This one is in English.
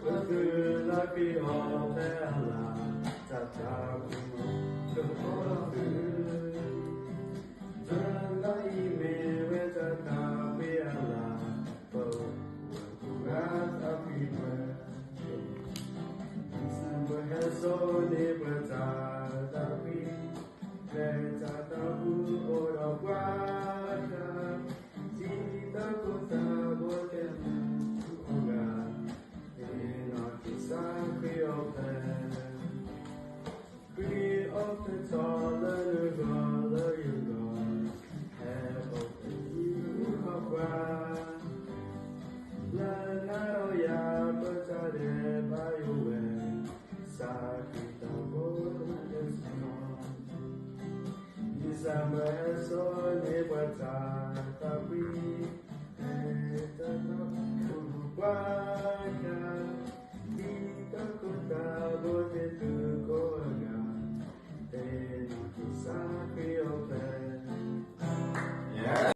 la vie en perla, tata kumo, le poro la ime weta ta piala, po, kurat apiwe. Samba heso ne bata tapi, le tata bu ora guarda, zita kota boken oga. Creed of the taller girl, you go, have open you have run. La naro ya, but I did by your way. Sakita board is on. December so never